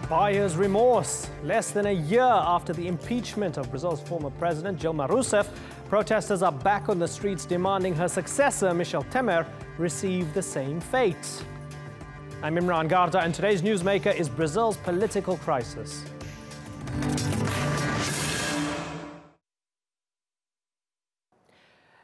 Buyer's remorse. Less than a year after the impeachment of Brazil's former president, Dilma Rousseff, protesters are back on the streets demanding her successor, Michel Temer, receive the same fate. I'm Imran Garda, and today's Newsmaker is Brazil's political crisis.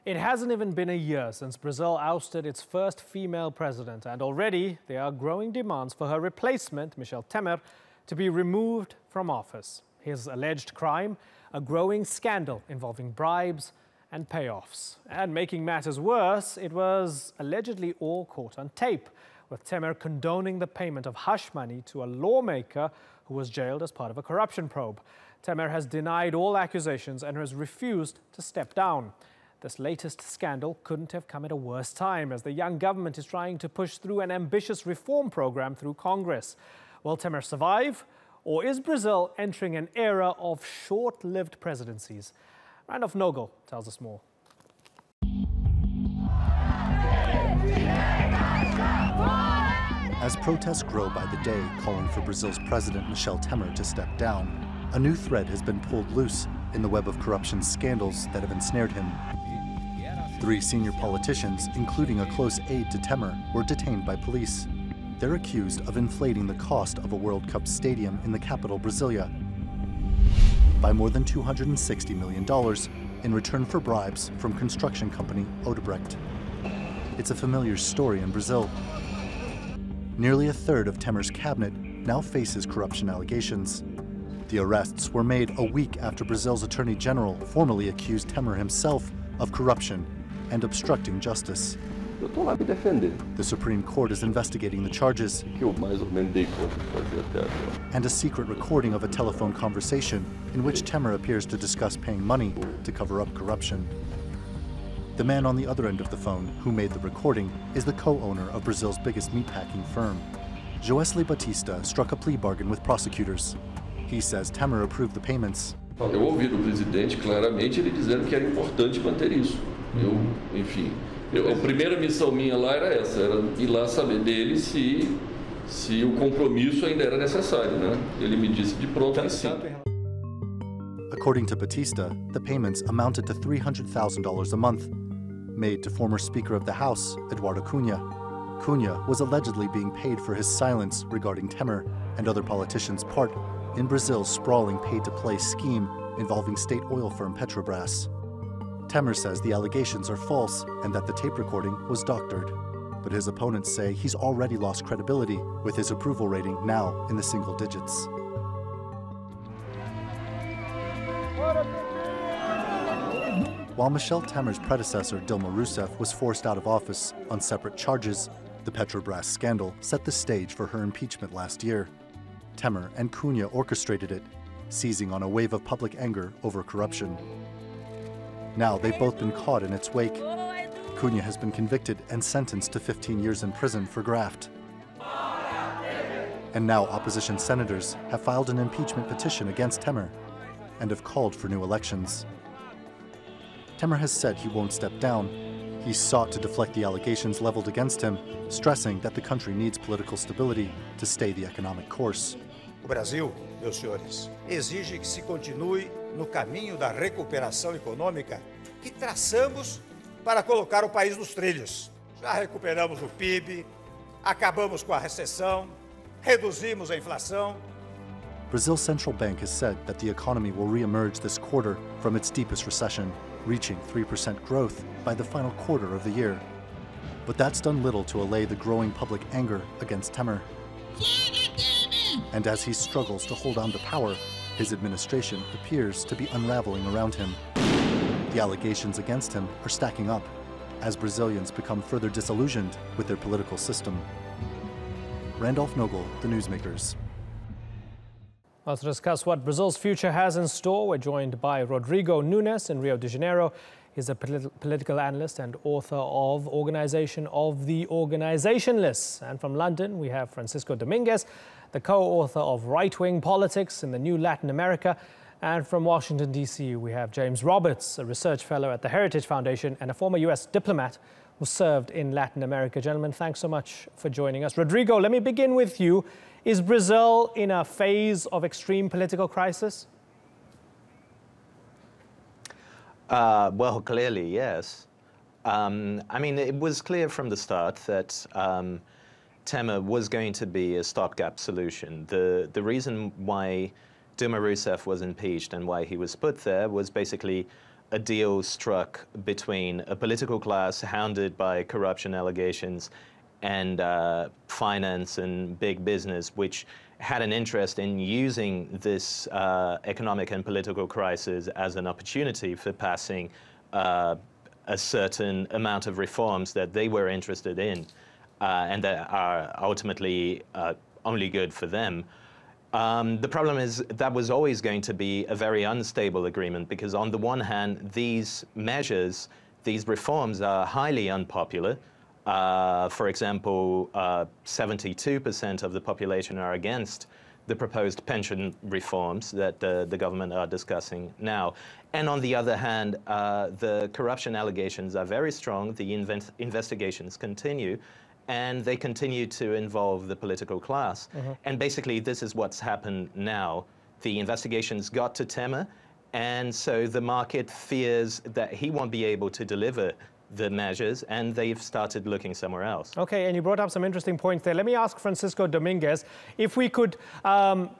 It hasn't even been a year since Brazil ousted its first female president, and already there are growing demands for her replacement, Michel Temer, to be removed from office. His alleged crime, a growing scandal involving bribes and payoffs. And making matters worse, it was allegedly all caught on tape, with Temer condoning the payment of hush money to a lawmaker who was jailed as part of a corruption probe. Temer has denied all accusations and has refused to step down. This latest scandal couldn't have come at a worse time, as the young government is trying to push through an ambitious reform program through Congress. Will Temer survive, or is Brazil entering an era of short-lived presidencies? Randolph Nogel tells us more. As protests grow by the day calling for Brazil's president Michel Temer to step down, a new thread has been pulled loose in the web of corruption scandals that have ensnared him. 3 senior politicians, including a close aide to Temer, were detained by police. They're accused of inflating the cost of a World Cup stadium in the capital, Brasilia, by more than $260 million in return for bribes from construction company Odebrecht. It's a familiar story in Brazil. Nearly a third of Temer's cabinet now faces corruption allegations. The arrests were made a week after Brazil's Attorney General formally accused Temer himself of corruption and obstructing justice. The Supreme Court is investigating the charges, and a secret recording of a telephone conversation in which Temer appears to discuss paying money to cover up corruption. The man on the other end of the phone who made the recording is the co-owner of Brazil's biggest meatpacking firm. Joesley Batista struck a plea bargain with prosecutors. He says Temer approved the payments. Eu ouvi do presidente claramente ele dizendo que era importante manter isso. A primeira missão minha lá era essa, era ir lá saber dele se o compromisso ainda era necessário, né? Ele me disse de pronto que sim. According to Batista, the payments amounted to $300,000 a month, made to former Speaker of the House, Eduardo Cunha. Cunha was allegedly being paid for his silence regarding Temer and other politicians' part in Brazil's sprawling pay-to-play scheme involving state oil firm Petrobras. Temer says the allegations are false and that the tape recording was doctored. But his opponents say he's already lost credibility, with his approval rating now in the single digits. While Michel Temer's predecessor, Dilma Rousseff, was forced out of office on separate charges, the Petrobras scandal set the stage for her impeachment last year. Temer and Cunha orchestrated it, seizing on a wave of public anger over corruption. Now they've both been caught in its wake. Cunha has been convicted and sentenced to 15 years in prison for graft. And now opposition senators have filed an impeachment petition against Temer and have called for new elections. Temer has said he won't step down. He's sought to deflect the allegations leveled against him, stressing that the country needs political stability to stay the economic course. O Brasil, meus senhores, exige que se continue no caminho da recuperação econômica que traçamos para colocar o país nos trilhos. Já recuperamos o PIB, acabamos com a recessão, reduzimos a inflação. Brazil's central bank has said that the economy will re-emerge this quarter from its deepest recession, reaching 3% growth by the final quarter of the year. But that's done little to allay the growing public anger against Temer. And as he struggles to hold on to power, his administration appears to be unraveling around him. The allegations against him are stacking up as Brazilians become further disillusioned with their political system. Randolph Nogel, The Newsmakers. Well, to discuss what Brazil's future has in store, we're joined by Rodrigo Nunes in Rio de Janeiro. He's a political analyst and author of Organization of the Organizationless. And from London, we have Francisco Dominguez, the co-author of Right-Wing Politics in the New Latin America. And from Washington, D.C., we have James Roberts, a research fellow at the Heritage Foundation and a former U.S. diplomat who served in Latin America. Gentlemen, thanks so much for joining us. Rodrigo, let me begin with you. Is Brazil in a phase of extreme political crisis? Well, clearly, yes. I mean, it was clear from the start that Temer was going to be a stopgap solution. The reason why Dilma Rousseff was impeached and why he was put there was basically a deal struck between a political class hounded by corruption allegations and finance and big business, which had an interest in using this economic and political crisis as an opportunity for passing a certain amount of reforms that they were interested in and that are ultimately only good for them. The problem is that was always going to be a very unstable agreement because on the one hand, these measures, these reforms are highly unpopular. For example, 72% of the population are against the proposed pension reforms that the government are discussing now. And on the other hand, the corruption allegations are very strong. The investigations continue, and they continue to involve the political class. And basically, this is what's happened now. The investigations got to Temer, and so the market fears that he won't be able to deliver the measures, and they've started looking somewhere else. Okay, and you brought up some interesting points there. Let me ask Francisco Dominguez, if we could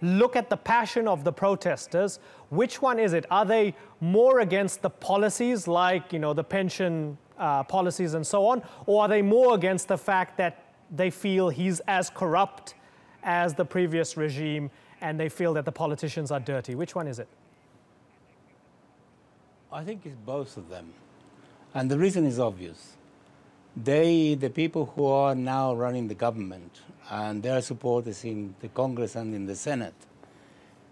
look at the passion of the protesters, which one is it? Are they more against the policies like, you know, the pension policies and so on, or are they more against the fact that they feel he's as corrupt as the previous regime and they feel that the politicians are dirty? Which one is it? I think it's both of them. And the reason is obvious. The people who are now running the government and their supporters in the Congress and in the Senate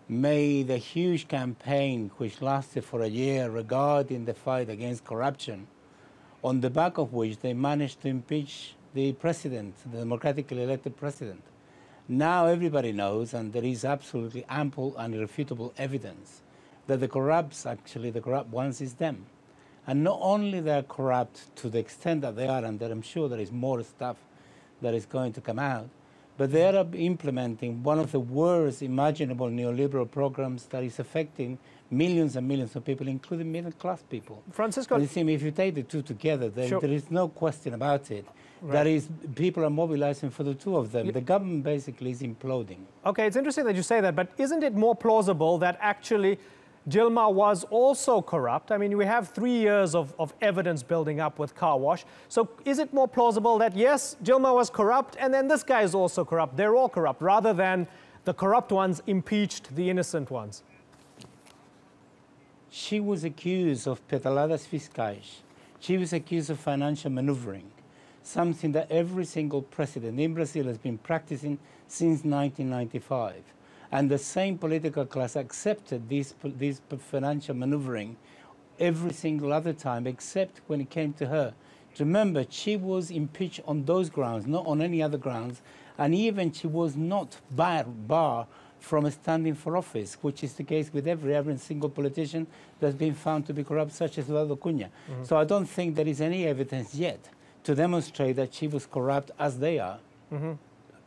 made a huge campaign which lasted for a year regarding the fight against corruption, on the back of which they managed to impeach the president, the democratically elected president. Now everybody knows, and there is absolutely ample and irrefutable evidence, that the corrupt ones is them. And not only they're corrupt to the extent that they are, and that I'm sure there is more stuff that is going to come out, but they are implementing one of the worst imaginable neoliberal programs that is affecting millions and millions of people, including middle-class people. Francisco, and if you take the two together, then sure, there is no question about it. Right. That is, people are mobilizing for the two of them. The government basically is imploding. Okay, it's interesting that you say that, but isn't it more plausible that actually Dilma was also corrupt? I mean, we have 3 years of evidence building up with car wash. So is it more plausible that, yes, Dilma was corrupt, and then this guy is also corrupt, they're all corrupt, rather than the corrupt ones impeached the innocent ones? She was accused of pedaladas fiscais. She was accused of financial maneuvering, something that every single president in Brazil has been practicing since 1995. And the same political class accepted this financial maneuvering every single other time, except when it came to her. Remember, she was impeached on those grounds, not on any other grounds, and even she was not barred from standing for office, which is the case with every single politician that's been found to be corrupt, such as Eduardo Cunha. So I don't think there is any evidence yet to demonstrate that she was corrupt as they are.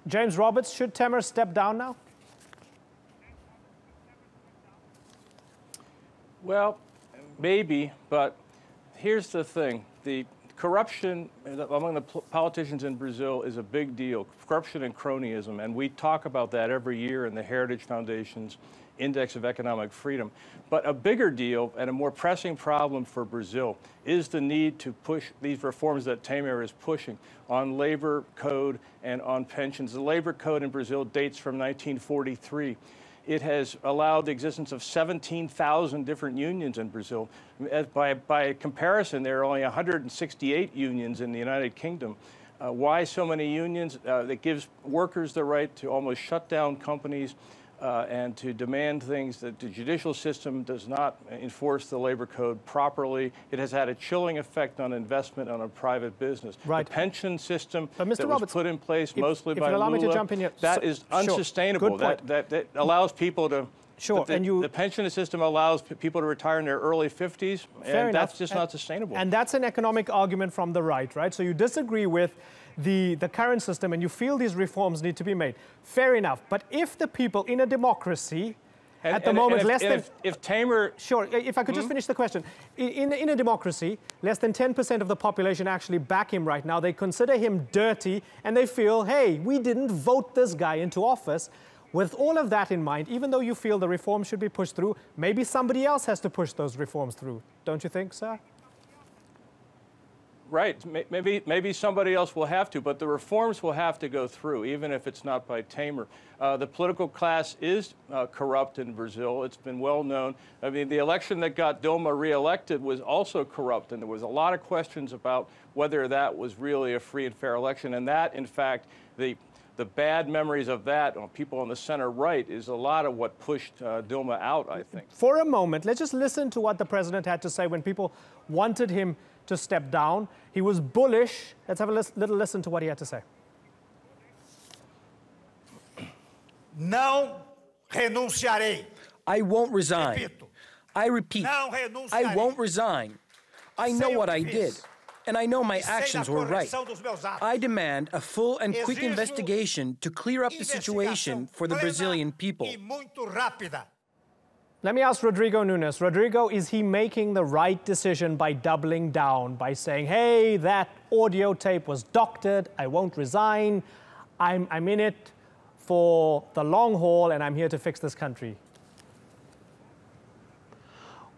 James Roberts, should Temer step down now? Well, maybe, but here's the thing. The corruption among the politicians in Brazil is a big deal. Corruption and cronyism, and we talk about that every year in the Heritage Foundation's Index of Economic Freedom. But a bigger deal and a more pressing problem for Brazil is the need to push these reforms that Temer is pushing on labor code and on pensions. The labor code in Brazil dates from 1943. It has allowed the existence of 17,000 different unions in Brazil. By comparison, there are only 168 unions in the United Kingdom. Why so many unions? That gives workers the right to almost shut down companies and to demand things that the judicial system does not enforce the labor code properly. It has had a chilling effect on investment on a private business. Right. The pension system that was Roberts, put in place mostly by Lula, is unsustainable. Sure. That allows people to Sure, and the pension system allows people to retire in their early 50s, and that's just not sustainable. And that's an economic argument from the right? So you disagree with the current system and you feel these reforms need to be made. Fair enough. But if the people in a democracy, at the moment, if Temer... Sure, if I could just finish the question. In a democracy, less than 10% of the population actually back him right now. They consider him dirty and they feel, hey, we didn't vote this guy into office. With all of that in mind, even though you feel the reforms should be pushed through, maybe somebody else has to push those reforms through. Don't you think, sir? Right. Maybe somebody else will have to, but the reforms will have to go through, even if it's not by Temer. The political class is corrupt in Brazil. It's been well known. I mean, the election that got Dilma reelected was also corrupt, and there was a lot of questions about whether that was really a free and fair election. And that, in fact, the bad memories of that on people on the center right is a lot of what pushed Dilma out, I think. For a moment, let's just listen to what the president had to say when people wanted him to step down. He was bullish. Let's have a little listen to what he had to say. Não renunciarei. I won't resign. Repito. I repeat, Não renunciarei. I won't resign. I know what I did, and I know my actions were right. I demand a full and quick investigation to clear up the situation for the Brazilian people. Let me ask Rodrigo Nunes. Rodrigo, is he making the right decision by doubling down, by saying, hey, that audio tape was doctored, I won't resign, I'm in it for the long haul and I'm here to fix this country?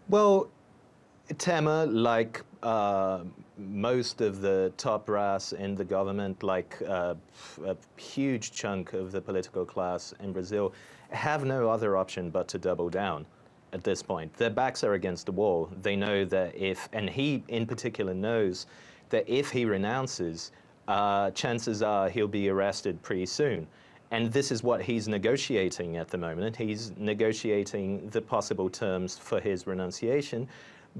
Well, Temer, like most of the top brass in the government, like a huge chunk of the political class in Brazil, have no other option but to double down at this point. Their backs are against the wall. They know that if, and he in particular knows, that if he renounces, chances are he'll be arrested pretty soon. And this is what he's negotiating at the moment. He's negotiating the possible terms for his renunciation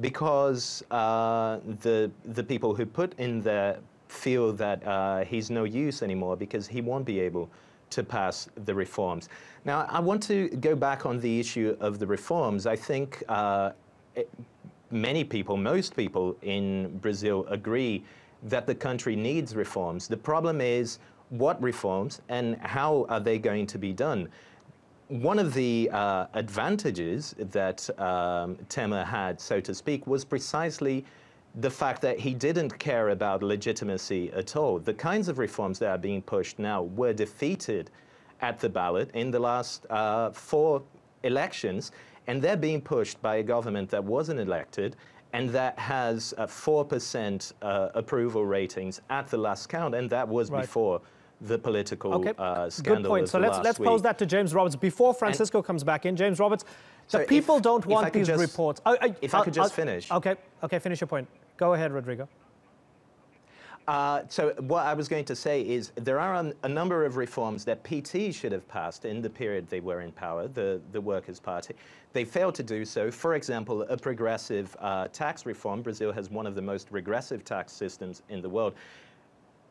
because the people who put in there feel that he's no use anymore because he won't be able to pass the reforms. Now, I want to go back on the issue of the reforms. I think many people, most people in Brazil agree that the country needs reforms. The problem is what reforms and how are they going to be done? One of the advantages that Temer had, so to speak, was precisely the fact that he didn't care about legitimacy at all. The kinds of reforms that are being pushed now were defeated at the ballot in the last 4 elections, and they're being pushed by a government that wasn't elected and that has 4% approval ratings at the last count, and that was before the political scandal. Good point. So let's pose that to James Roberts before Francisco comes back in. James Roberts, the people don't want these reports. If I could just finish. Okay, finish your point. Go ahead, Rodrigo. So what I was going to say is there are a number of reforms that PT should have passed in the period they were in power, the Workers' Party. They failed to do so. For example, a progressive tax reform. Brazil has one of the most regressive tax systems in the world.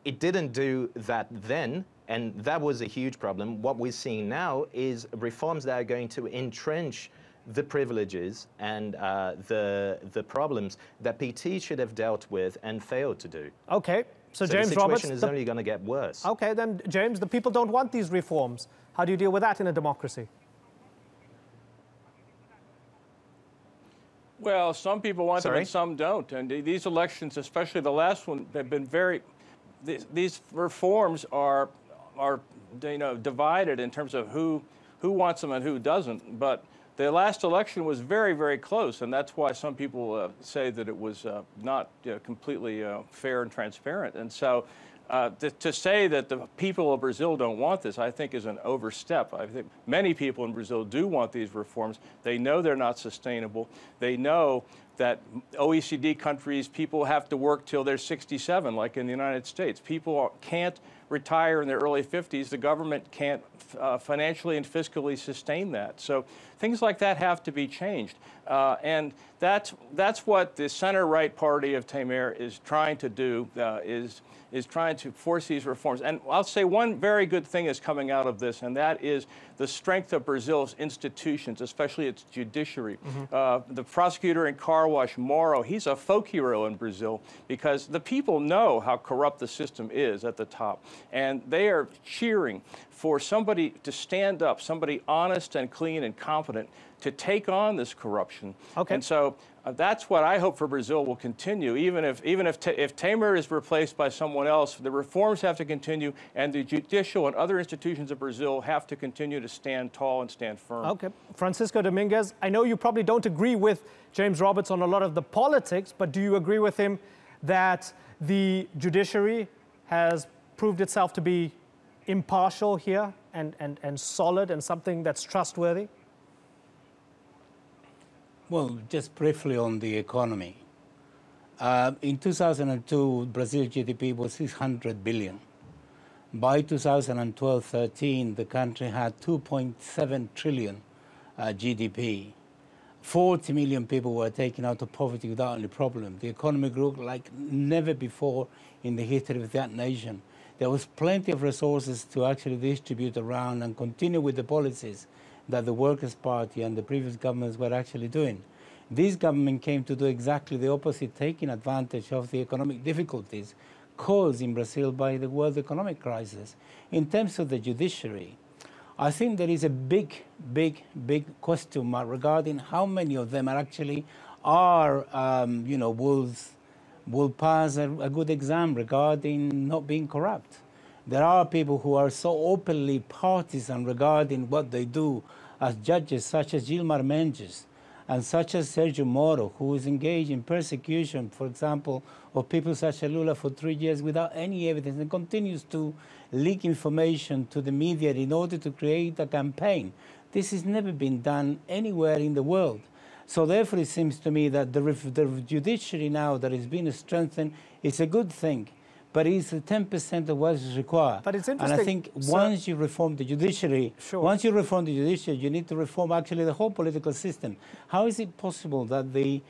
It didn't do that then, and that was a huge problem. What we're seeing now is reforms that are going to entrench the privileges and the problems that PT should have dealt with and failed to do. Okay, so James the Roberts, situation is only going to get worse. Okay, then James, the people don't want these reforms. How do you deal with that in a democracy? Well, some people want them and some don't. And these elections, especially the last one, have been very. These reforms are divided in terms of who wants them and who doesn't. But the last election was very, very close, and that's why some people say that it was not completely fair and transparent. And so to say that the people of Brazil don't want this, I think, is an overstep. I think many people in Brazil do want these reforms. They know they're not sustainable. They know that OECD countries, people have to work till they're 67, like in the United States. People can't retire in their early 50s, the government can't financially and fiscally sustain that. So things like that have to be changed. And that's what the center-right party of Temer is trying to do, is trying to force these reforms. And I'll say one very good thing is coming out of this, and that is the strength of Brazil's institutions, especially its judiciary. The prosecutor in car wash, Moro, he's a folk hero in Brazil because the people know how corrupt the system is at the top. And they are cheering for somebody to stand up, somebody honest and clean and competent to take on this corruption. Okay. And so that's what I hope for Brazil will continue. Even if Temer is replaced by someone else, the reforms have to continue, and the judicial and other institutions of Brazil have to continue to stand tall and stand firm. Okay. Francisco Dominguez, I know you probably don't agree with James Roberts on a lot of the politics, but do you agree with him that the judiciary has proved itself to be impartial here and solid and something that's trustworthy? Well, just briefly on the economy. In 2002, Brazil's GDP was 600 billion. By 2012-13, the country had 2.7 trillion GDP. 40 million people were taken out of poverty without any problem. The economy grew like never before in the history of that nation. There was plenty of resources to actually distribute around and continue with the policies that the Workers' Party and the previous governments were actually doing. This government came to do exactly the opposite, taking advantage of the economic difficulties caused in Brazil by the world economic crisis. In terms of the judiciary, I think there is a big question mark regarding how many of them are actually will pass a good exam regarding not being corrupt. There are people who are so openly partisan regarding what they do as judges, such as Dilma Rousseff and such as Sergio Moro, who is engaged in persecution, for example, of people such as Lula for 3 years without any evidence, and continues to leak information to the media in order to create a campaign. This has never been done anywhere in the world. So therefore, it seems to me that the judiciary now that is being strengthened is a good thing, but it's 10% of what is required. But it's interesting. And I think once you reform the judiciary, you need to reform actually the whole political system. How is it possible that the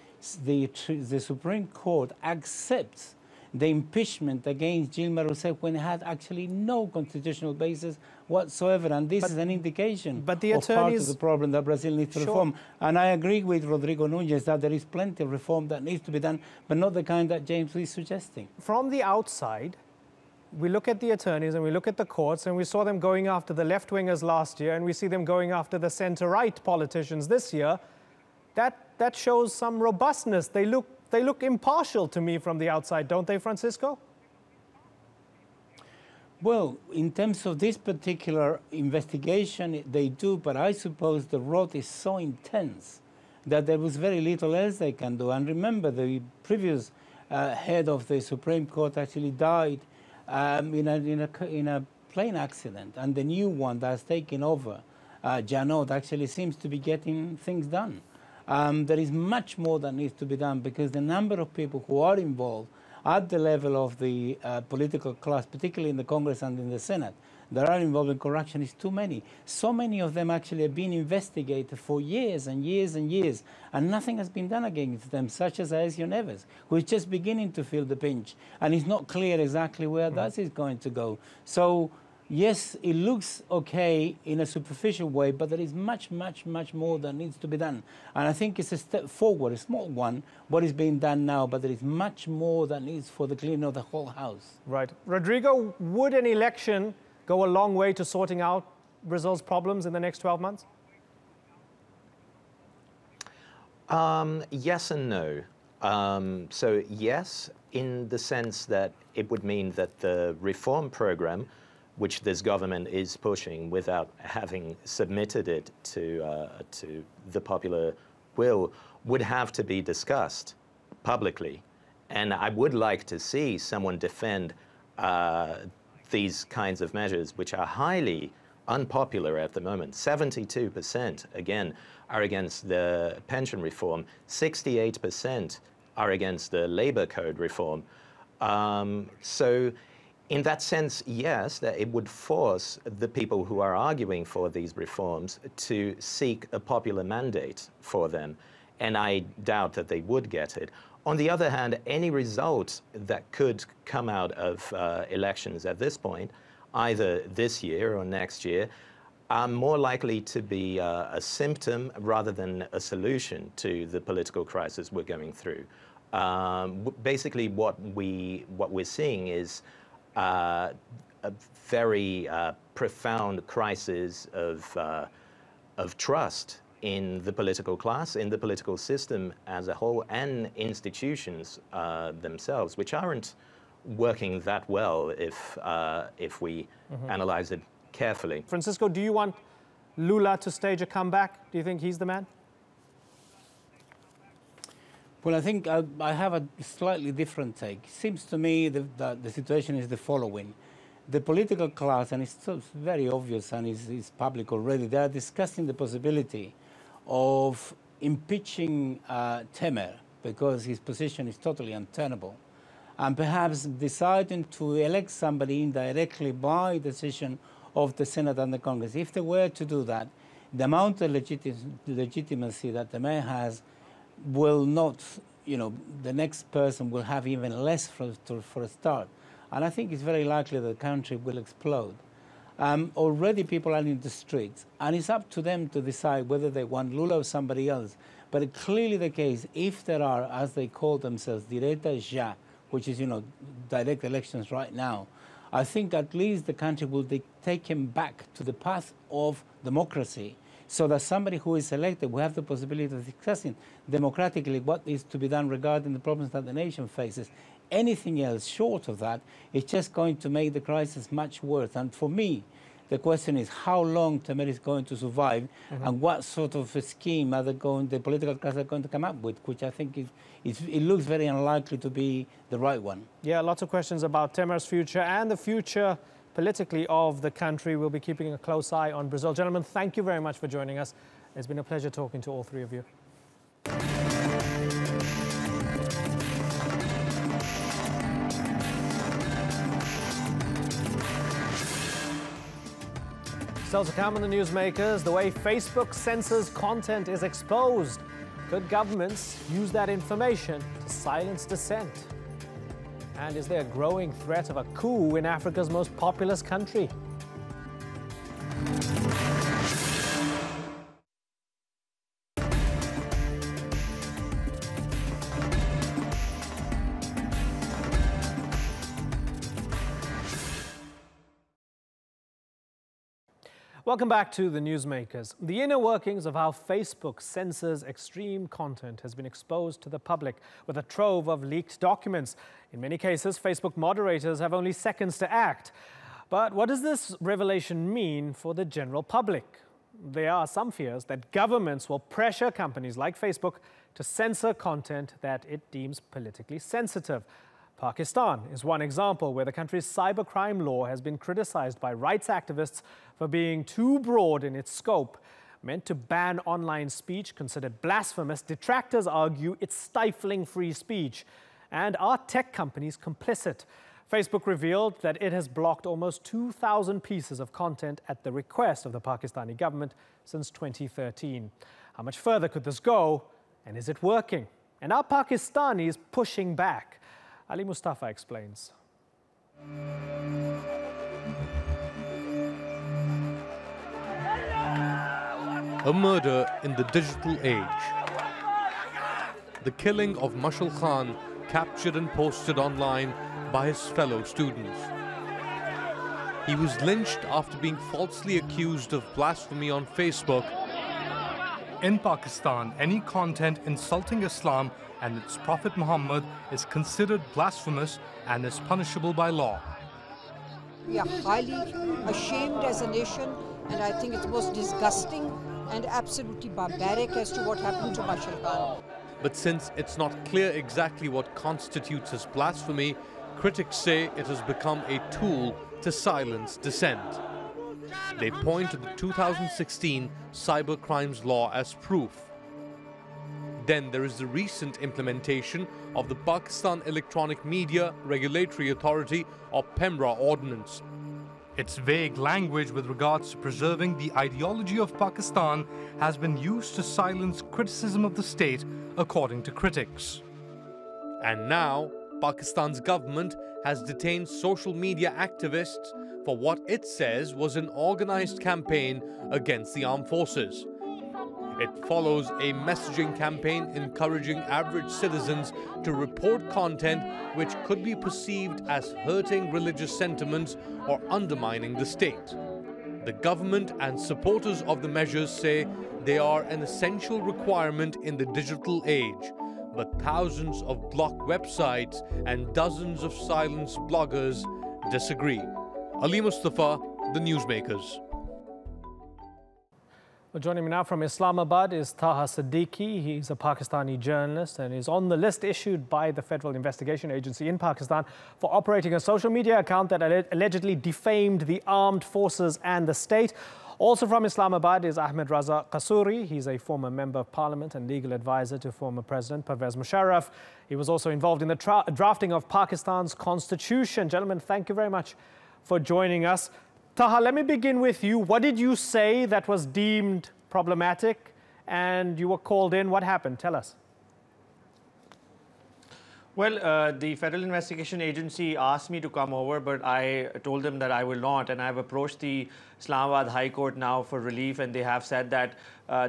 Supreme Court accepts the impeachment against Dilma Rousseff when it had actually no constitutional basis whatsoever? And this is an indication of part of the problem that Brazil needs to reform. And I agree with Rodrigo Núñez that there is plenty of reform that needs to be done, but not the kind that James is suggesting. From the outside, we look at the attorneys and we look at the courts, and we saw them going after the left-wingers last year, and we see them going after the center-right politicians this year. That shows some robustness. They look impartial to me from the outside, don't they, Francisco? Well, in terms of this particular investigation, they do, but I suppose the road is so intense that there was very little else they can do. And remember, the previous head of the Supreme Court actually died in a plane accident, and the new one that's taken over, Janot, actually seems to be getting things done. There is much more that needs to be done because the number of people who are involved at the level of the political class, particularly in the Congress and in the Senate, that are involved in corruption is too many. So many of them actually have been investigated for years and years and years, and nothing has been done against them, such as Aécio Neves, who is just beginning to feel the pinch, and it's not clear exactly where that is going to go. So yes, it looks okay in a superficial way, but there is much, much, much more that needs to be done. And I think it's a step forward, a small one, what is being done now, but there is much more that needs for the cleaning of the whole house. Right. Rodrigo, would an election go a long way to sorting out Brazil's problems in the next 12 months? Yes and no. So yes, in the sense that it would mean that the reform program, which this government is pushing without having submitted it to the popular will, would have to be discussed publicly. And I would like to see someone defend these kinds of measures, which are highly unpopular at the moment. 72%, again, are against the pension reform. 68% are against the labor code reform. So In that sense, yes, that it would force the people who are arguing for these reforms to seek a popular mandate for them, and I doubt that they would get it. On the other hand, any result that could come out of elections at this point, either this year or next year, are more likely to be a symptom rather than a solution to the political crisis we're going through. Basically, what we're seeing is a very profound crisis of trust in the political class, in the political system as a whole, and institutions themselves, which aren't working that well if we analyze it carefully. Francisco, do you want Lula to stage a comeback? Do you think he's the man? Well, I think I have a slightly different take. It seems to me that the situation is the following. The political class, and it's very obvious and it's public already, they are discussing the possibility of impeaching Temer because his position is totally untenable, and perhaps deciding to elect somebody indirectly by decision of the Senate and the Congress. If they were to do that, the amount of legitimacy that Temer has will not, the next person will have even less for a start. And I think it's very likely that the country will explode. Already people are in the streets, and it's up to them to decide whether they want Lula or somebody else. But it's clearly the case, if there are, as they call themselves, directas ya, which is, direct elections right now, I think at least the country will be taken back to the path of democracy, so that somebody who is elected will have the possibility of discussing democratically what is to be done regarding the problems that the nation faces. Anything else short of that is just going to make the crisis much worse. And for me, the question is how long Temer is going to survive, and what sort of a scheme are the political class are going to come up with, which I think it looks very unlikely to be the right one. Yeah, lots of questions about Temer's future and the future politically of the country. We'll be keeping a close eye on Brazil. Gentlemen, thank you very much for joining us. It's been a pleasure talking to all three of you. Still to come on the Newsmakers, the way Facebook censors content is exposed. Could governments use that information to silence dissent? And is there a growing threat of a coup in Africa's most populous country? Welcome back to the Newsmakers. The inner workings of how Facebook censors extreme content has been exposed to the public with a trove of leaked documents. In many cases, Facebook moderators have only seconds to act. But what does this revelation mean for the general public? There are some fears that governments will pressure companies like Facebook to censor content that it deems politically sensitive. Pakistan is one example where the country's cybercrime law has been criticized by rights activists for being too broad in its scope. Meant to ban online speech considered blasphemous, detractors argue it's stifling free speech. And are tech companies complicit? Facebook revealed that it has blocked almost 2,000 pieces of content at the request of the Pakistani government since 2013. How much further could this go? And is it working? And are Pakistanis pushing back? Ali Mustafa explains. A murder in the digital age. The killing of Michel Khan, captured and posted online by his fellow students. He was lynched after being falsely accused of blasphemy on Facebook. In Pakistan, any content insulting Islam and its Prophet Muhammad is considered blasphemous and is punishable by law. We are highly ashamed as a nation, and I think it's most disgusting and absolutely barbaric as to what happened to Michel Khan. But since it's not clear exactly what constitutes as blasphemy, critics say it has become a tool to silence dissent. They point to the 2016 cybercrimes law as proof. Then there is the recent implementation of the Pakistan Electronic Media Regulatory Authority or PEMRA ordinance. Its vague language with regards to preserving the ideology of Pakistan has been used to silence criticism of the state, according to critics. And now, Pakistan's government has detained social media activists for what it says was an organized campaign against the armed forces. It follows a messaging campaign encouraging average citizens to report content which could be perceived as hurting religious sentiments or undermining the state. The government and supporters of the measures say they are an essential requirement in the digital age, but thousands of blocked websites and dozens of silenced bloggers disagree. Ali Mustafa, The Newsmakers. Well, joining me now from Islamabad is Taha Siddiqui. He's a Pakistani journalist and is on the list issued by the Federal Investigation Agency in Pakistan for operating a social media account that allegedly defamed the armed forces and the state. Also from Islamabad is Ahmed Raza Qasuri. He's a former member of parliament and legal advisor to former President Pervez Musharraf. He was also involved in the drafting of Pakistan's constitution. Gentlemen, thank you very much for joining us. Taha, let me begin with you. What did you say that was deemed problematic and you were called in? What happened? Tell us. Well, the Federal Investigation Agency asked me to come over, but I told them that I will not. And I've approached the Islamabad High Court now for relief, and they have said that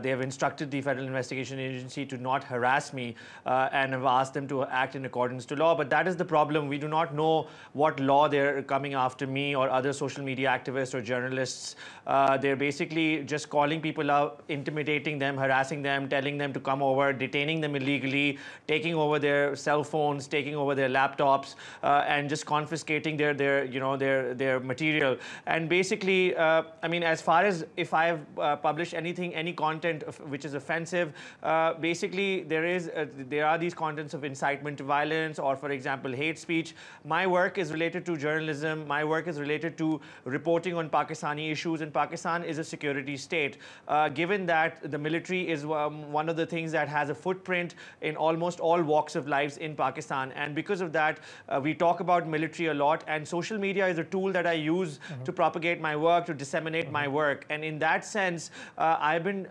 they have instructed the Federal Investigation Agency to not harass me and have asked them to act in accordance to law. But that is the problem. We do not know what law they're coming after me or other social media activists or journalists. They're basically just calling people out, intimidating them, harassing them, telling them to come over, detaining them illegally, taking over their cell phones, taking over their laptops, and just confiscating their material. And basically, I mean, as far as if I have published anything, any content which is offensive, basically there are these contents of incitement to violence or, for example, hate speech. My work is related to journalism. My work is related to reporting on Pakistani issues, and Pakistan is a security state. Given that the military is one of the things that has a footprint in almost all walks of lives in Pakistan, and because of that, we talk about military a lot, and social media is a tool that I use to propagate my work, to disseminate my work. And in that sense, I've been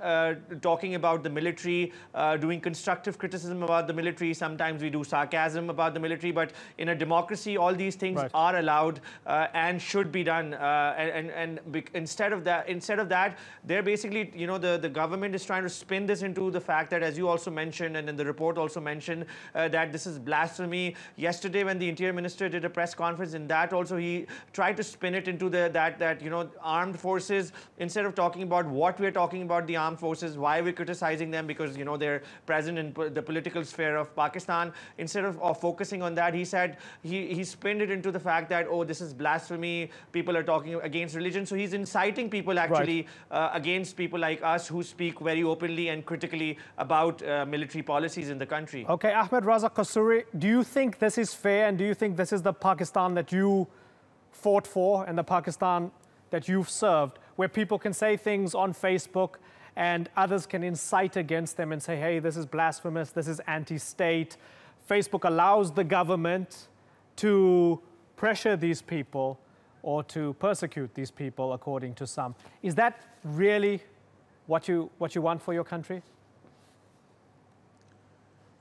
talking about the military, doing constructive criticism about the military. Sometimes we do sarcasm about the military, but in a democracy, all these things are allowed and should be done. And instead of that, they're basically, the government is trying to spin this into the fact that, as you also mentioned, and then the report also mentioned, that this is blasphemy. Yesterday, when the Interior Minister did a press conference, in that also he tried to spin it into that armed forces, instead of talking about what we're talking about, the armed forces, why we're criticizing them, because they're present in the political sphere of Pakistan. Instead of focusing on that, he said he spinned it into the fact that, oh, this is blasphemy, people are talking against religion. So he's inciting people actually against people like us who speak very openly and critically about military policies in the country. Okay, Ahmed Raza Qasuri, do you think this is fair, and do you think this is the Pakistan that you fought for and the Pakistan that you've served, where people can say things on Facebook and others can incite against them and say, hey, this is blasphemous, this is anti-state? Facebook allows the government to pressure these people or to persecute these people, according to some. Is that really what you want for your country?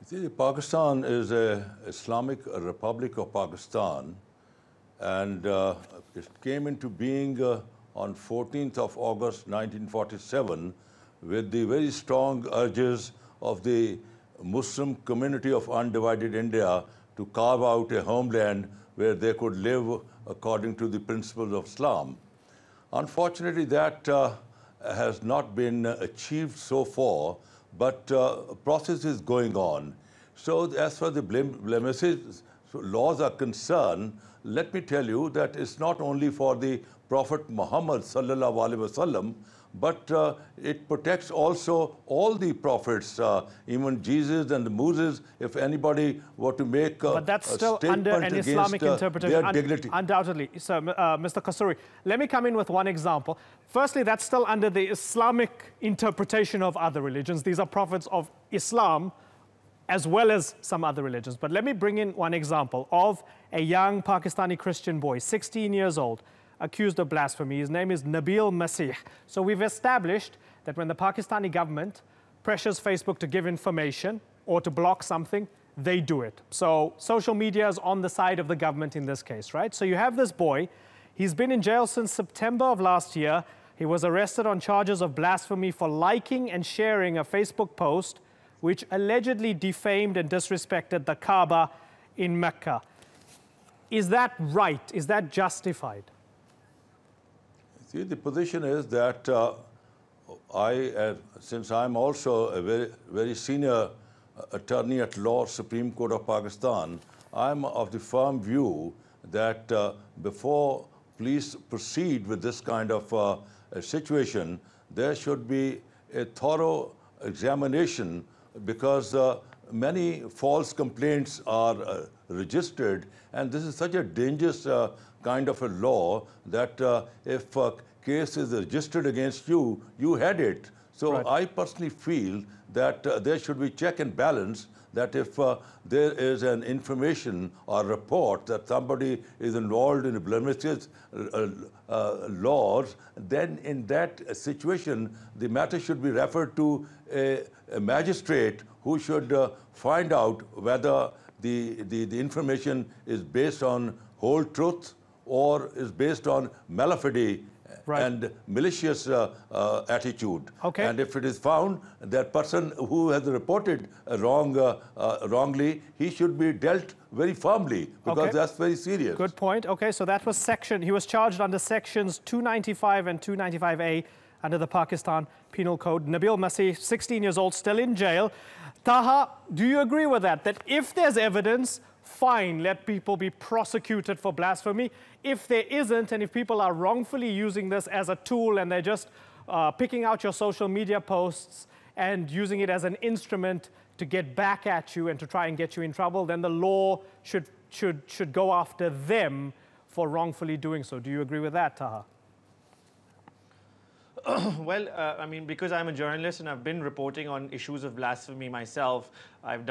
See, Pakistan is an Islamic Republic of Pakistan, and it came into being on 14th of August 1947 with the very strong urges of the Muslim community of undivided India to carve out a homeland where they could live according to the principles of Islam. Unfortunately, that has not been achieved so far, but process is going on. So as far as the blemishes, laws are concerned, let me tell you that it's not only for the Prophet Muhammad sallallahu alaihi wasallam, but it protects also all the prophets, even Jesus and Moses, if anybody were to make but that's still under an Islamic interpretation, their dignity. Undoubtedly. So, Mr. Qasuri, let me come in with one example. Firstly, that's still under the Islamic interpretation of other religions. These are prophets of Islam as well as some other religions. But let me bring in one example of a young Pakistani Christian boy, 16 years old, accused of blasphemy. His name is Nabil Masih. So we've established that when the Pakistani government pressures Facebook to give information or to block something, they do it. So social media is on the side of the government in this case, right? So you have this boy. He's been in jail since September of last year. He was arrested on charges of blasphemy for liking and sharing a Facebook post which allegedly defamed and disrespected the Kaaba in Mecca. Is that right? Is that justified? See, the position is that since I'm also a very senior attorney at law, Supreme Court of Pakistan, I'm of the firm view that before police proceed with this kind of a situation, there should be a thorough examination, because many false complaints are registered, and this is such a dangerous kind of a law that if a case is registered against you, you had it. So right. I personally feel that there should be check and balance, that if there is an information or report that somebody is involved in blemishes laws, then in that situation, the matter should be referred to a magistrate who should find out whether the information is based on whole truth or is based on malafide. Right. And malicious attitude. Okay. And if it is found that person who has reported wrongly, he should be dealt very firmly, because that's very serious. Good point. Okay, so that was he was charged under sections 295 and 295A under the Pakistan Penal Code. Nabil Masih, 16 years old, still in jail. Taha, do you agree with that? That if there's evidence, fine, let people be prosecuted for blasphemy. If there isn't, and if people are wrongfully using this as a tool and they're just picking out your social media posts and using it as an instrument to get back at you and to try and get you in trouble, then the law should go after them for wrongfully doing so. Do you agree with that, Taha? Well, I mean, because I'm a journalist and I've been reporting on issues of blasphemy myself, I've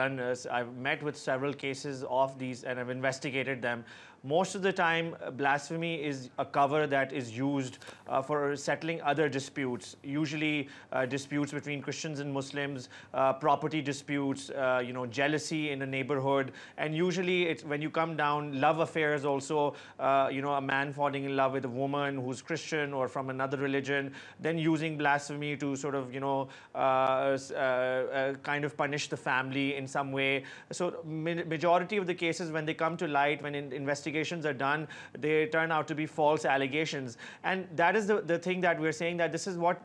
met with several cases of these and I've investigated them. Most of the time, blasphemy is a cover that is used for settling other disputes, usually disputes between Christians and Muslims, property disputes, jealousy in a neighborhood, and usually it's when you come down, love affairs also, a man falling in love with a woman who's Christian or from another religion, then using blasphemy to sort of, kind of punish the family in some way. So majority of the cases, when they come to light, when investigations are done, they turn out to be false allegations. And that is the thing that we're saying, that this is what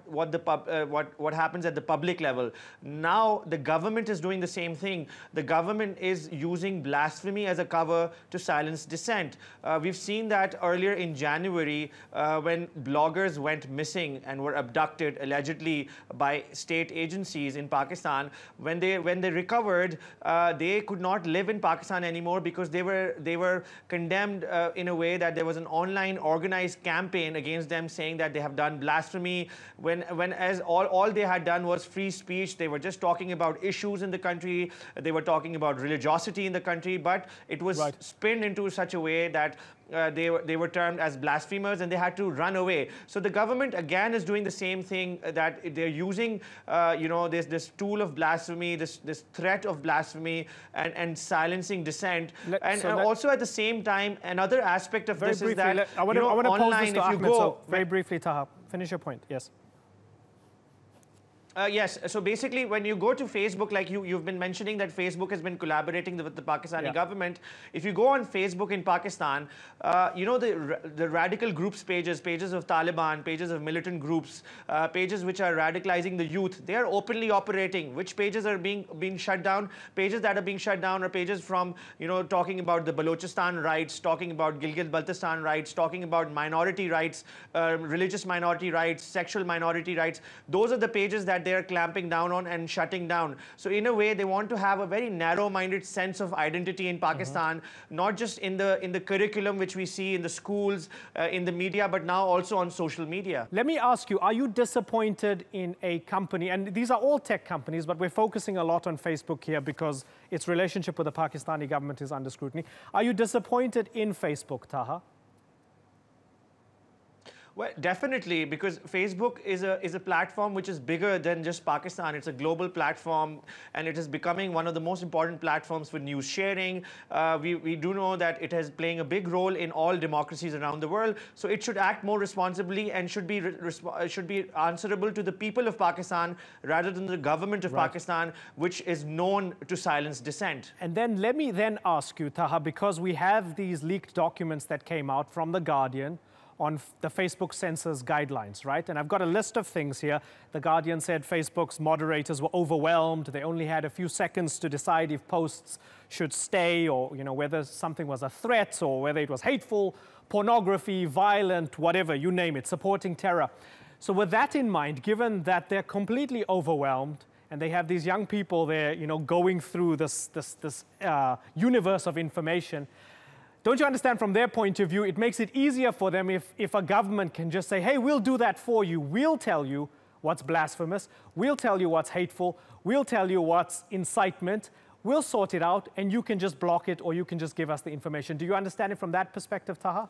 happens at the public level. Now the government is doing the same thing. The government is using blasphemy as a cover to silence dissent. We've seen that earlier in January when bloggers went missing and were abducted allegedly by state agencies in Pakistan. When they recovered, they could not live in Pakistan anymore because they were condemned in a way that there was an online organized campaign against them saying that they have done blasphemy, when as all they had done was free speech. They were just talking about issues in the country, they were talking about religiosity in the country, but it was spinned into such a way that they were termed as blasphemers and they had to run away. So the government again is doing the same thing, that they're using this tool of blasphemy, this threat of blasphemy and silencing dissent. Also at the same time, another aspect of this is that I want to pose this to Ahmed, so very briefly, Taha, finish your point. Yes. Yes, so basically when you go to Facebook, like you've been mentioning that Facebook has been collaborating with the Pakistani government. If you go on Facebook in Pakistan, the radical groups pages of Taliban, pages of militant groups, pages which are radicalizing the youth, they are openly operating. Which pages are being shut down? Pages that are being shut down are pages from, talking about the Balochistan rights, talking about Gilgit-Baltistan rights, talking about minority rights, religious minority rights, sexual minority rights. Those are the pages that that they're clamping down on and shutting down. So in a way, they want to have a very narrow-minded sense of identity in Pakistan, not just in the curriculum which we see in the schools, in the media, but now also on social media. Let me ask you, are you disappointed in a company, and these are all tech companies, but we're focusing a lot on Facebook here because its relationship with the Pakistani government is under scrutiny. Are you disappointed in Facebook, Taha? Well, definitely, because Facebook is a platform which is bigger than just Pakistan. It's a global platform, and it is becoming one of the most important platforms for news sharing. We do know that it is playing a big role in all democracies around the world. So it should act more responsibly and should be answerable to the people of Pakistan rather than the government of Pakistan, which is known to silence dissent. And then let me then ask you, Taha, because we have these leaked documents that came out from The Guardian on the Facebook censor's guidelines, right? And I've got a list of things here. The Guardian said Facebook's moderators were overwhelmed. They only had a few seconds to decide if posts should stay, or whether something was a threat, or whether it was hateful, pornography, violent, whatever, you name it, supporting terror. So with that in mind, given that they're completely overwhelmed and they have these young people there, going through this universe of information, don't you understand from their point of view, it makes it easier for them if a government can just say, hey, we'll do that for you. We'll tell you what's blasphemous. We'll tell you what's hateful. We'll tell you what's incitement. We'll sort it out, and you can just block it, or you can just give us the information. Do you understand it from that perspective, Taha?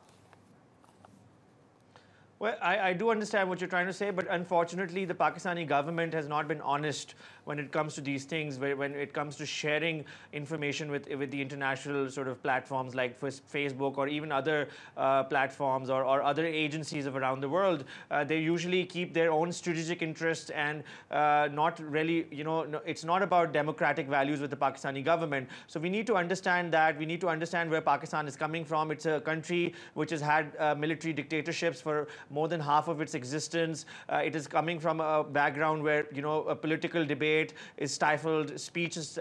Well, I do understand what you're trying to say, but unfortunately, the Pakistani government has not been honest when it comes to these things, when it comes to sharing information with the international sort of platforms like Facebook or even other platforms or other agencies of around the world. They usually keep their own strategic interests and not really, it's not about democratic values with the Pakistani government. So we need to understand that. We need to understand where Pakistan is coming from. It's a country which has had military dictatorships for more than half of its existence. It is coming from a background where, a political debate is stifled, speech is,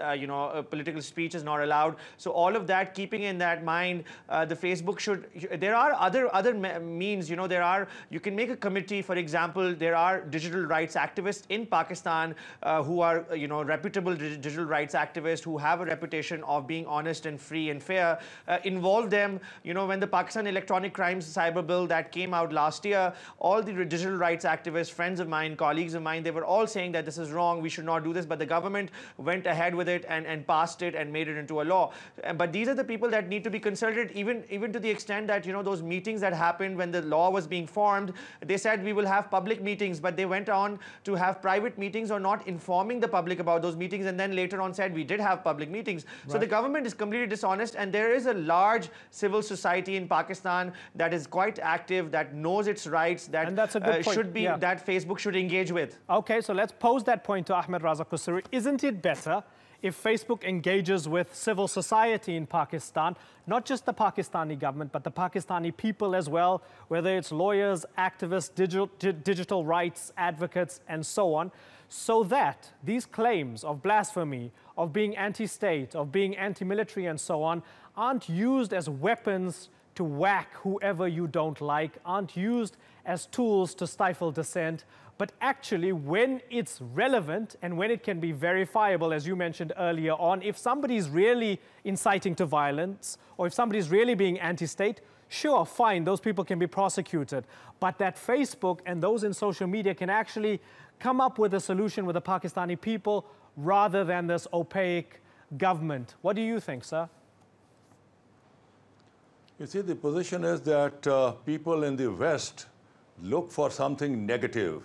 political speech is not allowed. So all of that, keeping in that mind, the Facebook should, there are other means, you can make a committee, for example, there are digital rights activists in Pakistan who are, reputable digital rights activists who have a reputation of being honest and free and fair. Involve them, when the Pakistan Electronic Crimes Cyber Bill that came out last year, all the digital rights activists, friends of mine, colleagues of mine, they were all saying that this is wrong, we should not do this, but the government went ahead with it and passed it and made it into a law. But these are the people that need to be consulted, even to the extent that, those meetings that happened when the law was being formed, they said we will have public meetings, but they went on to have private meetings or not informing the public about those meetings, and then later on said we did have public meetings. Right. So the government is completely dishonest, and there is a large civil society in Pakistan that is quite active, that knows its rights, that should be, that Facebook should engage with. Okay, so let's pose that point to Ahmed Raza Kusuri. Isn't it better if Facebook engages with civil society in Pakistan, not just the Pakistani government, but the Pakistani people as well, whether it's lawyers, activists, digital rights advocates, and so on, so that these claims of blasphemy, of being anti-state, of being anti-military, and so on, aren't used as weapons to whack whoever you don't like, aren't used as tools to stifle dissent, but actually when it's relevant and when it can be verifiable, as you mentioned earlier on, if somebody's really inciting to violence or if somebody's really being anti-state, sure, fine, those people can be prosecuted. But that Facebook and those in social media can actually come up with a solution with the Pakistani people rather than this opaque government. What do you think, sir? You see, the position is that people in the West look for something negative.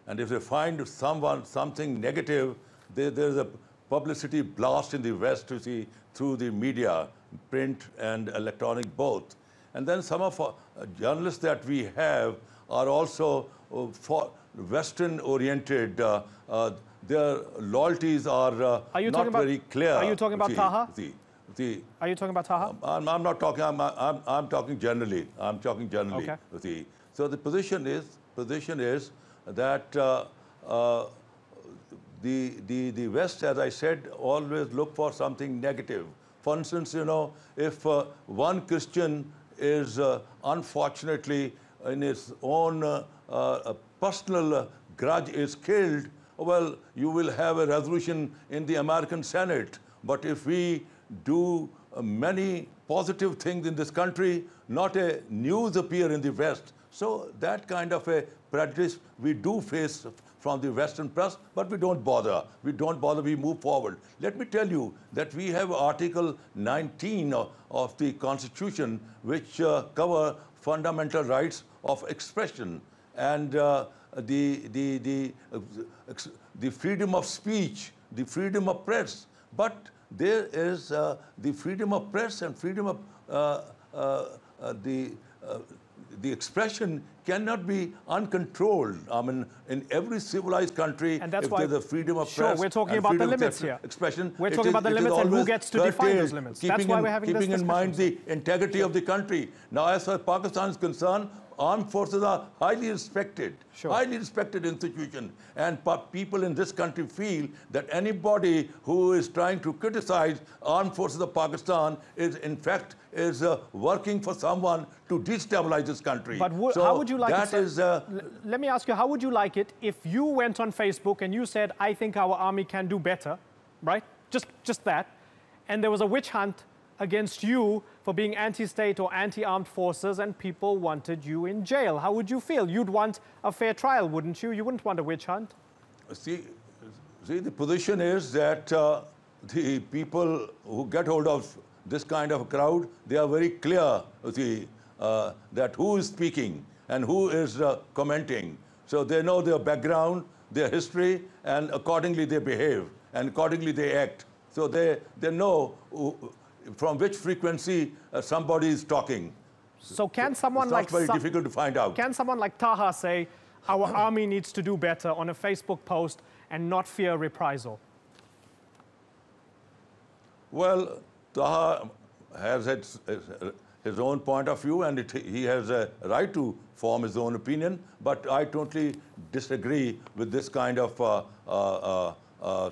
And if they find something negative, there's a publicity blast in the West, you see, through the media, print and electronic both. And then some of journalists that we have are also for Western-oriented. Their loyalties are not very clear. Are you talking about Taha? Are you talking about Taha? I'm not talking. I'm talking generally. I'm talking generally. Okay. So the position is that the West, as I said, always look for something negative. For instance, if one Christian is unfortunately in his own personal grudge is killed, well, you will have a resolution in the American Senate. But if we do many positive things in this country, not a news appear in the West. So that kind of a prejudice we do face from the Western press, but we don't bother. We don't bother, we move forward. Let me tell you that we have Article 19 of the Constitution, which cover fundamental rights of expression and the freedom of speech, the freedom of press. But there is the freedom of press and freedom of the expression cannot be uncontrolled. I mean, in every civilized country, and that's if why, there's a freedom of press, we're talking about the limits here. Expression, we're talking about the limits and who gets to define those limits. That's why we're having this discussion. Keeping in mind the integrity of the country. Now, as far as Pakistan is concerned, armed forces are highly respected, highly respected institution. And people in this country feel that anybody who is trying to criticize armed forces of Pakistan is, in fact, working for someone to destabilize this country. But how would you like it? Let me ask you, how would you like it if you went on Facebook and you said, I think our army can do better, right? Just that. And there was a witch hunt against you for being anti-state or anti-armed forces and people wanted you in jail. How would you feel? You'd want a fair trial, wouldn't you? You wouldn't want a witch hunt. See, the position is that the people who get hold of this kind of a crowd, they are very clear that who is speaking and who is commenting. So they know their background, their history, and accordingly they behave and accordingly they act. So they know from which frequency somebody is talking. So can someone like... It's not very difficult to find out. Can someone like Taha say, our army needs to do better on a Facebook post and not fear reprisal? Well, Taha has his own point of view and he has a right to form his own opinion, but I totally disagree with this kind of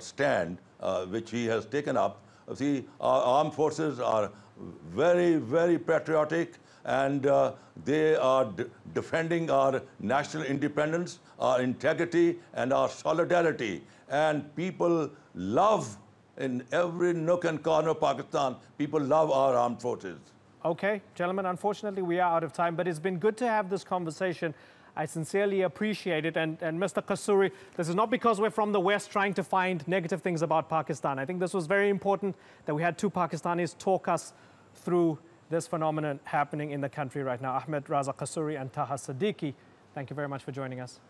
stand which he has taken up. See, our armed forces are very, very patriotic and they are defending our national independence, our integrity and our solidarity. And people love, in every nook and corner of Pakistan, people love our armed forces. Okay, gentlemen, unfortunately we are out of time, but it's been good to have this conversation. I sincerely appreciate it. And Mr. Kasuri, this is not because we're from the West trying to find negative things about Pakistan. I think this was very important that we had two Pakistanis talk us through this phenomenon happening in the country right now. Ahmed Raza Kasuri and Taha Siddiqui, thank you very much for joining us.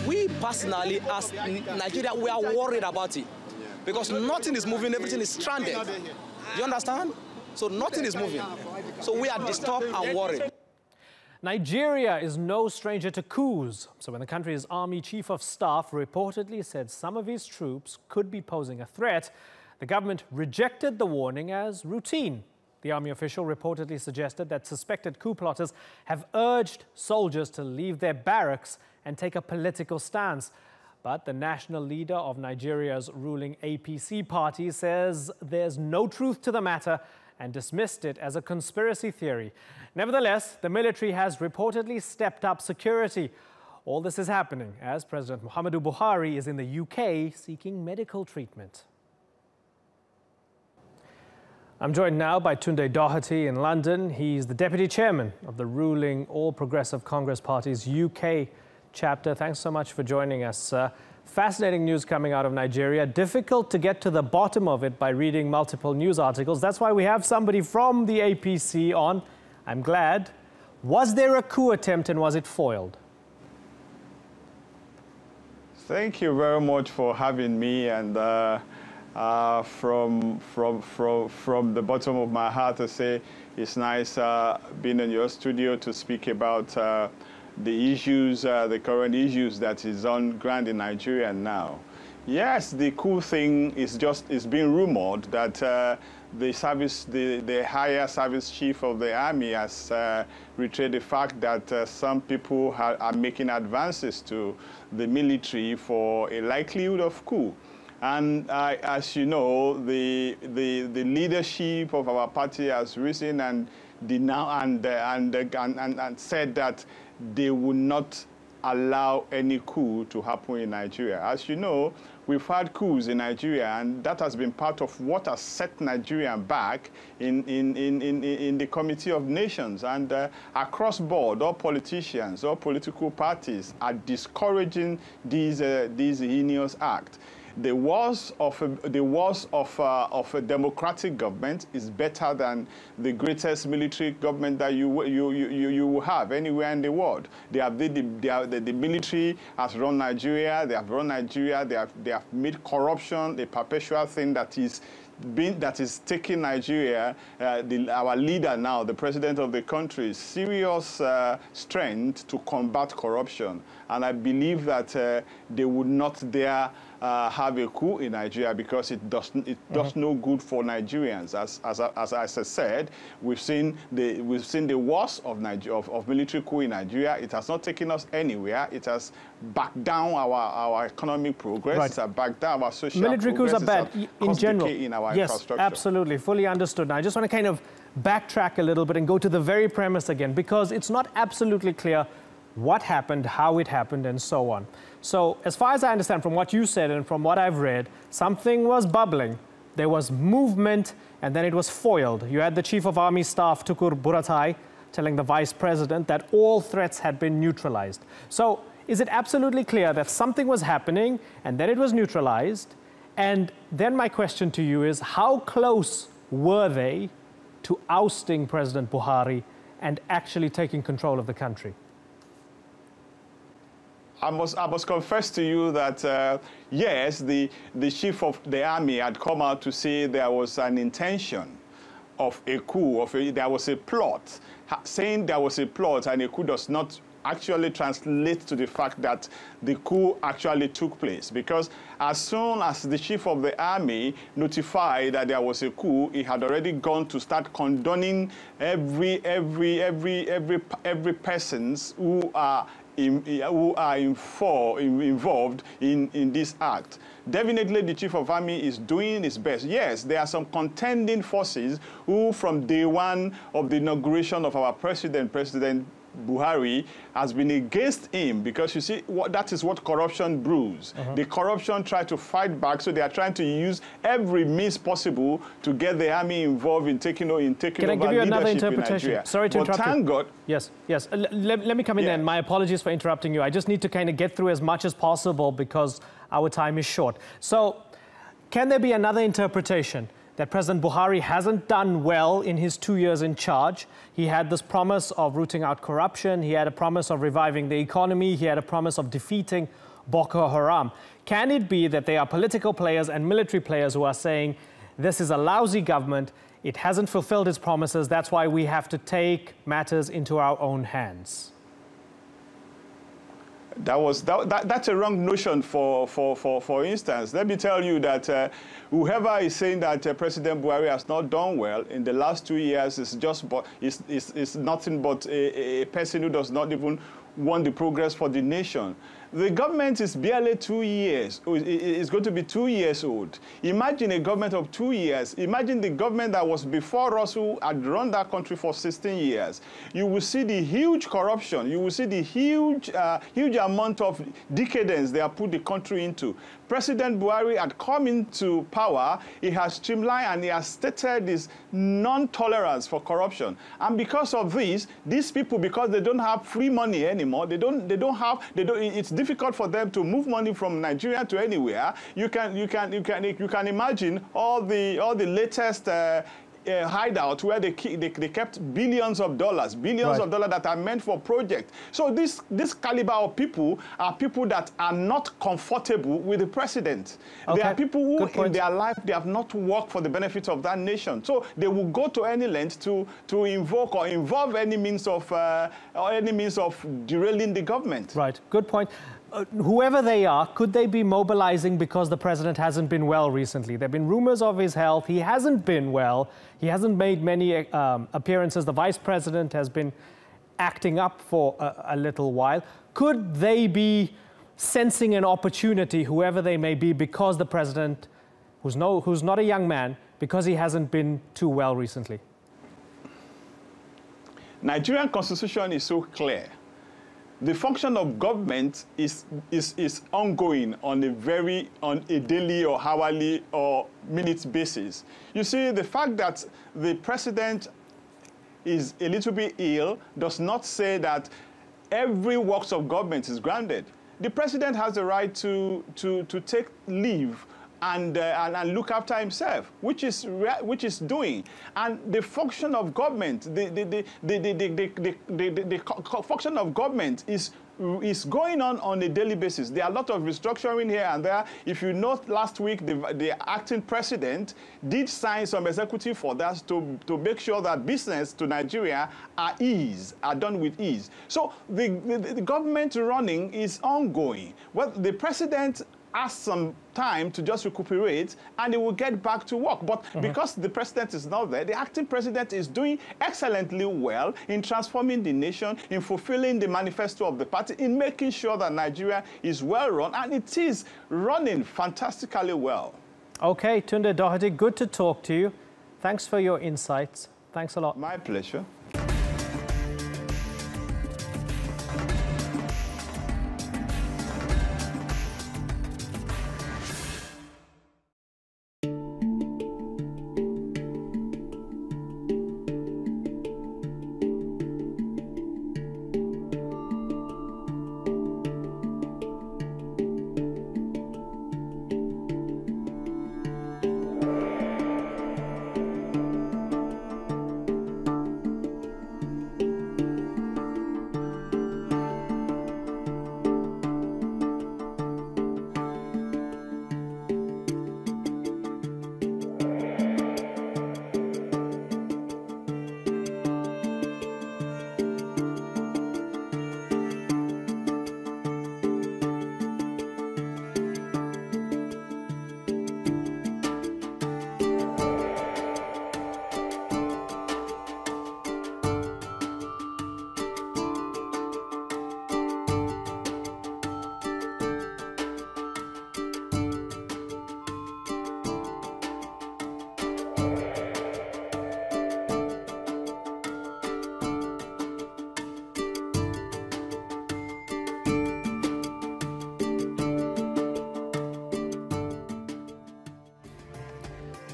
We personally, as Nigeria, we are worried about it. Because nothing is moving, everything is stranded. You understand? So nothing is moving. So we are disturbed and worried. Nigeria is no stranger to coups. So when the country's army chief of staff reportedly said some of his troops could be posing a threat, the government rejected the warning as routine. The army official reportedly suggested that suspected coup plotters have urged soldiers to leave their barracks and take a political stance. But the national leader of Nigeria's ruling APC party says there's no truth to the matter and dismissed it as a conspiracy theory. Nevertheless, the military has reportedly stepped up security. All this is happening as President Muhammadu Buhari is in the UK seeking medical treatment. I'm joined now by Tunde Doherty in London. He's the deputy chairman of the ruling All Progressive Congress Party's UK chapter. Thanks so much for joining us. Fascinating news coming out of Nigeria. Difficult to get to the bottom of it by reading multiple news articles. That's why we have somebody from the APC on. I'm glad. Was there a coup attempt and was it foiled? Thank you very much for having me, and from the bottom of my heart to say it's nice being in your studio to speak about the issues, the current issues that is on ground in Nigeria now. Yes, the coup thing is being rumored that the higher service chief of the army has reiterated the fact that some people are making advances to the military for a likelihood of coup. And as you know, the leadership of our party has risen and said that they would not allow any coup to happen in Nigeria. As you know, we've had coups in Nigeria, and that has been part of what has set Nigeria back in the Committee of Nations. And across board, all politicians, all political parties are discouraging these heinous acts. The worst of a democratic government is better than the greatest military government that you will have anywhere in the world. The military has run Nigeria. They have run Nigeria. They have made corruption a perpetual thing that is taking Nigeria, our leader now, the president of the country, serious strength to combat corruption. And I believe that they would not dare have a coup in Nigeria because it does no good for Nigerians. As I said, we've seen the worst of military coup in Nigeria. It has not taken us anywhere. It has backed down our economic progress. Right. It has backed down our social military progress. Coups are bad in general. In our yes, infrastructure. absolutely, fully understood. Now, I just want to kind of backtrack a little bit and go to the very premise again, because it's not absolutely clear what happened, how it happened, and so on. So as far as I understand from what you said and from what I've read, something was bubbling. There was movement, and then it was foiled. You had the Chief of Army Staff, Tukur Buratai, telling the Vice President that all threats had been neutralized. So is it absolutely clear that something was happening, and then it was neutralized? And then my question to you is, how close were they to ousting President Buhari and actually taking control of the country? I must confess to you that, yes, the chief of the army had come out to say there was an intention of a coup, there was a plot. Saying there was a plot and a coup does not actually translate to the fact that the coup actually took place. Because as soon as the chief of the army notified that there was a coup, he had already gone to start condoning every persons who are involved in this act. Definitely the Chief of Army is doing his best. Yes, there are some contending forces who from day one of the inauguration of our President Buhari has been against him, because you see, that is what corruption brews. The corruption try to fight back, so they are trying to use every means possible to get the army involved in taking over leadership in Nigeria. Can I give you another interpretation? Sorry to interrupt you. Thank God. Yes. Let me come in then. My apologies for interrupting you. I just need to kind of get through as much as possible because our time is short. So, can there be another interpretation that President Buhari hasn't done well in his 2 years in charge? He had this promise of rooting out corruption. He had a promise of reviving the economy. He had a promise of defeating Boko Haram. Can it be that they are political players and military players who are saying, this is a lousy government, it hasn't fulfilled its promises, that's why we have to take matters into our own hands? That's a wrong notion. For instance, let me tell you that whoever is saying that President Buhari has not done well in the last 2 years is nothing but a person who does not even want the progress for the nation. The government is barely 2 years. It's going to be 2 years old. Imagine a government of 2 years. Imagine the government that was before us, who had run that country for 16 years. You will see the huge corruption. You will see the huge amount of decadence they have put the country into. President Buhari had come into power. He has streamlined and he has stated his non-tolerance for corruption. And because of this, these people, because they don't have free money anymore, it's difficult for them to move money from Nigeria to anywhere. You can imagine all the latest hideout where they kept billions of dollars that are meant for projects. So this caliber of people are people that are not comfortable with the president. Okay. They are people who in their life they have not worked for the benefit of that nation. So they will go to any length to invoke or involve any means of derailing the government. Right. Good point. Whoever they are, could they be mobilizing because the president hasn't been well recently? There have been rumors of his health. He hasn't been well. He hasn't made many appearances. The vice president has been acting up for a little while. Could they be sensing an opportunity, whoever they may be, because the president, who's not a young man, because he hasn't been too well recently? Nigerian constitution is so clear. The function of government is ongoing on a daily or hourly or minute basis. You see, the fact that the president is a little bit ill does not say that every works of government is grounded. The president has the right to take leave and look after himself, which is doing. And the function of government, the function of government is going on a daily basis. There are a lot of restructuring here and there. If you note, last week the acting president did sign some executive orders to make sure that business to Nigeria are done with ease. So the government running is ongoing. Well, the president has some time to just recuperate, and he will get back to work. But because the president is not there, the acting president is doing excellently well in transforming the nation, in fulfilling the manifesto of the party, in making sure that Nigeria is well run, and it is running fantastically well. Okay, Tunde Doherty, good to talk to you. Thanks for your insights. Thanks a lot. My pleasure.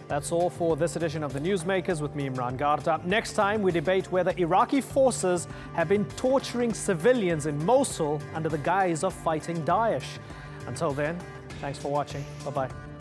That's all for this edition of the Newsmakers with me, Imran Garta. Next time, we debate whether Iraqi forces have been torturing civilians in Mosul under the guise of fighting Daesh. Until then, thanks for watching. Bye-bye.